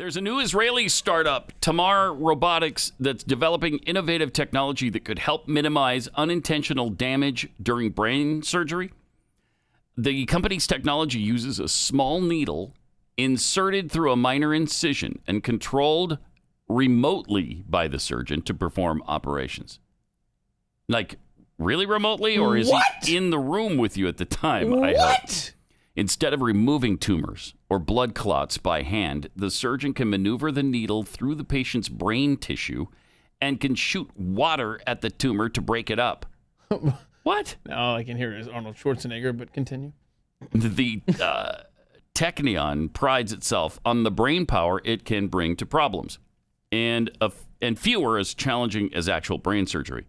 There's a new Israeli startup, Tamar Robotics, that's developing innovative technology that could help minimize unintentional damage during brain surgery. The company's technology uses a small needle inserted through a minor incision and controlled remotely by the surgeon to perform operations. Like, really remotely? Or is he in the room with you at the time? What? Instead of removing tumors or blood clots by hand, the surgeon can maneuver the needle through the patient's brain tissue and can shoot water at the tumor to break it up. What? All I can hear is Arnold Schwarzenegger, but continue. The Technion prides itself on the brain power it can bring to problems, and few are as challenging as actual brain surgery.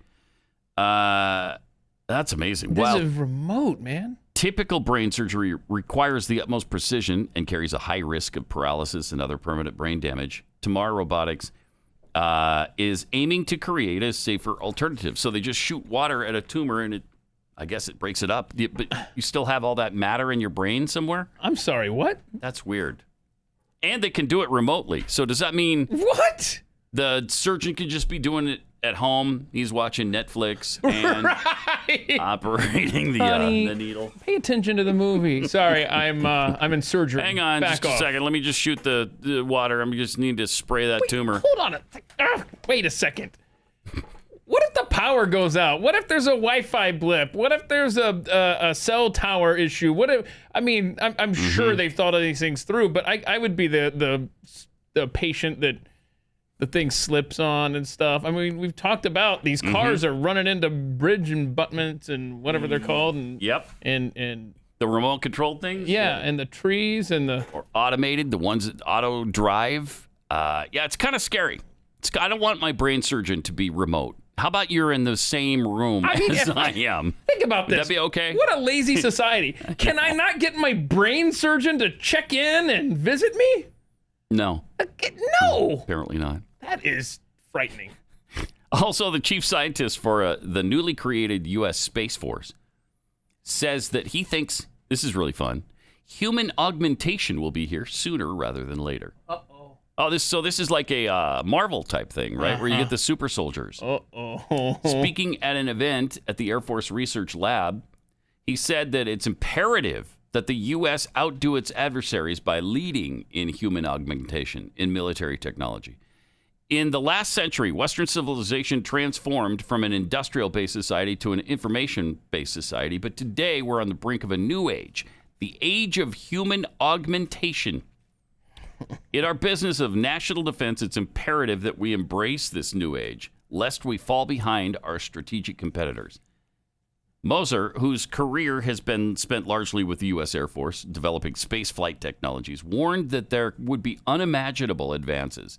That's amazing. This is remote, man. Typical brain surgery requires the utmost precision and carries a high risk of paralysis and other permanent brain damage. Tamar Robotics is aiming to create a safer alternative. So they just shoot water at a tumor and I guess it breaks it up. But you still have all that matter in your brain somewhere? I'm sorry, what? That's weird. And they can do it remotely. So does that mean... What? The surgeon could just be doing it at home. He's watching Netflix and operating the needle. Pay attention to the movie. Sorry, I'm in surgery. Hang on just a second. Let me just shoot the water. I just need to spray that tumor. Hold on. Wait a second. What if the power goes out? What if there's a Wi-Fi blip? What if there's a cell tower issue? What if? I mean, I'm sure they've thought of these things through, but I would be the patient that the thing slips on and stuff. I mean, we've talked about these cars are running into bridge abutments and whatever they're called. And, and the remote controlled things? Yeah, and the trees and the... Or automated, the ones that auto drive. It's kind of scary. I don't want my brain surgeon to be remote. How about you're in the same room as I am? Think about this. Would that be okay? What a lazy society. Can I not get my brain surgeon to check in and visit me? No. No. Apparently not. That is frightening. Also, the chief scientist for the newly created U.S. Space Force says that he thinks, this is really fun, human augmentation will be here sooner rather than later. Uh-oh. Oh, this is like a Marvel type thing, right? Where you get the super soldiers. Uh-oh. Speaking at an event at the Air Force Research Lab, he said that it's imperative that the U.S. outdo its adversaries by leading in human augmentation in military technology. In the last century, Western civilization transformed from an industrial-based society to an information-based society, but today we're on the brink of a new age, the age of human augmentation. In our business of national defense, it's imperative that we embrace this new age, lest we fall behind our strategic competitors. Moser, whose career has been spent largely with the U.S. Air Force, developing space flight technologies, warned that there would be unimaginable advances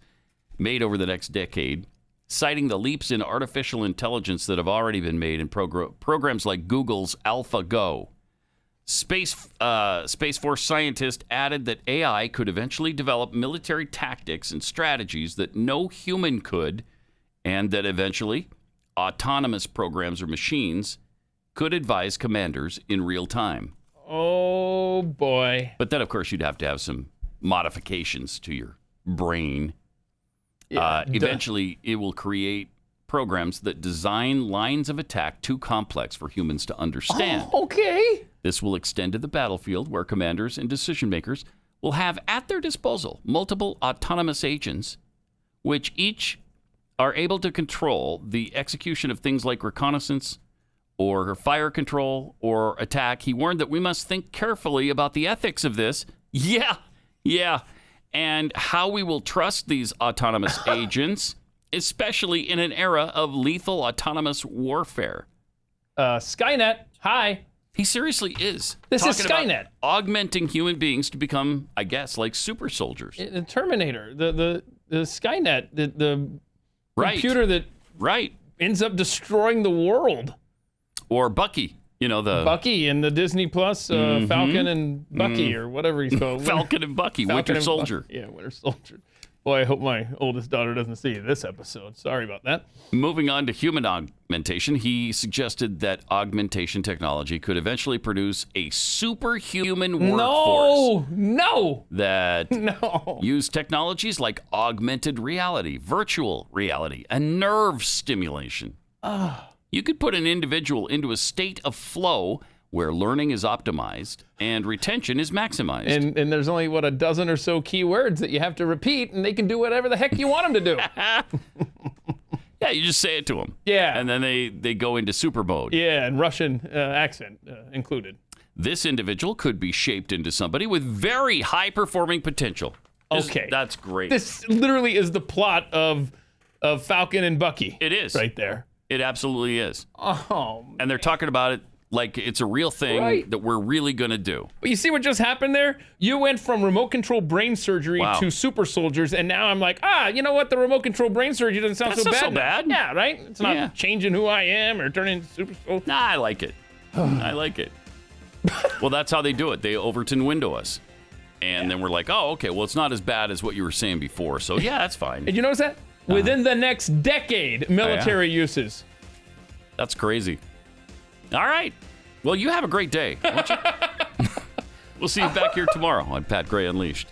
made over the next decade, citing the leaps in artificial intelligence that have already been made in programs like Google's AlphaGo. Space Force scientist added that AI could eventually develop military tactics and strategies that no human could, and that eventually autonomous programs or machines could advise commanders in real time. Oh, boy. But then, of course, you'd have to have some modifications to your brain. Eventually, it will create programs that design lines of attack too complex for humans to understand. Oh, okay. This will extend to the battlefield, where commanders and decision makers will have at their disposal multiple autonomous agents, which each are able to control the execution of things like reconnaissance or fire control or attack. He warned that we must think carefully about the ethics of this. Yeah. And how we will trust these autonomous agents, especially in an era of lethal autonomous warfare. Skynet, hi. He seriously is. This is Skynet. Augmenting human beings to become, I guess, like super soldiers. The Terminator, the Skynet, the computer that ends up destroying the world. Or Bucky. You know, the Bucky in the Disney Plus, Falcon and Bucky or whatever he's called. Falcon and Bucky, Winter Soldier. Winter Soldier. Boy, I hope my oldest daughter doesn't see this episode. Sorry about that. Moving on to human augmentation, he suggested that augmentation technology could eventually produce a superhuman workforce No. that use technologies like augmented reality, virtual reality, and nerve stimulation. You could put an individual into a state of flow where learning is optimized and retention is maximized. And there's only, a dozen or so keywords that you have to repeat, and they can do whatever the heck you want them to do. Yeah, you just say it to them. Yeah. And then they go into super mode. Yeah, and Russian accent included. This individual could be shaped into somebody with very high-performing potential. Okay. That's great. This literally is the plot of Falcon and Bucky. It is. Right there. It absolutely is. Oh, And they're talking about it like it's a real thing that we're really going to do. But you see what just happened there? You went from remote control brain surgery to super soldiers, and now I'm like, you know what? The remote control brain surgery doesn't sound That's so not bad. so bad. Yeah, right? It's not changing who I am or turning into super soldier. Nah, I like it. I like it. Well, that's how they do it. They Overton window us. And then we're like, oh, okay, well, it's not as bad as what you were saying before. So, yeah, that's fine. And you notice that? Within the next decade, military uses. That's crazy. All right. Well, you have a great day, won't you? We'll see you back here tomorrow on Pat Gray Unleashed.